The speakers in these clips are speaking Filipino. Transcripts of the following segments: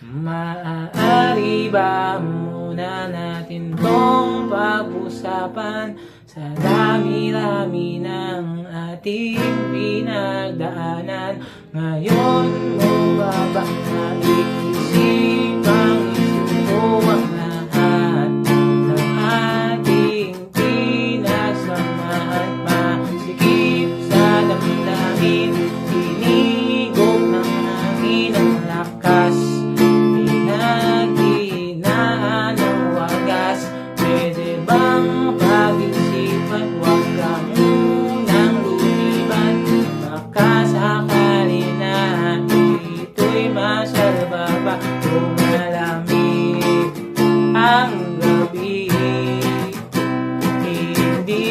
Maaari ba muna natin tong pag-usapan sa dami-dami ng ating pinagdaanan? Ngayon mo ba naisipang isuko ang lahat ng ating pinasamahan? Masikip sa damdamin, hinigop ng hangin ang lakas, pinaghinaan ng wagas. Pwede bang pag-isipan, wag ka munang lumiban? Baka sakali na ito'y masalba pa kung malamig ang gabi. Hindi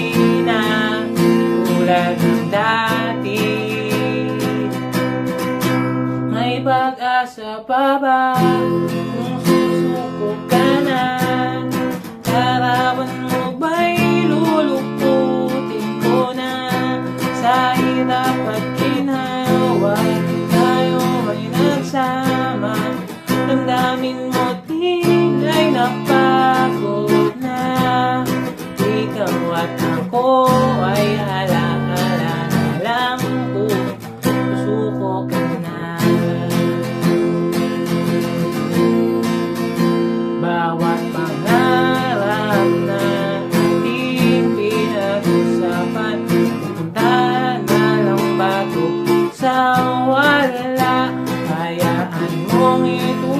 na tulad ng dati. May pag-asa pa ba kung susuko ka na? Larawan mo ba'y lulukutin ko na? Sa hirap at ginawa, tayo ay nagsama. Damdamin mo tingay napagod na. Ikaw at ako ay alaala na lang kung susuko ka na. Bawat pangarap na ating pinag-usapan, punta na lang bago sa wala. Hayaan mong ito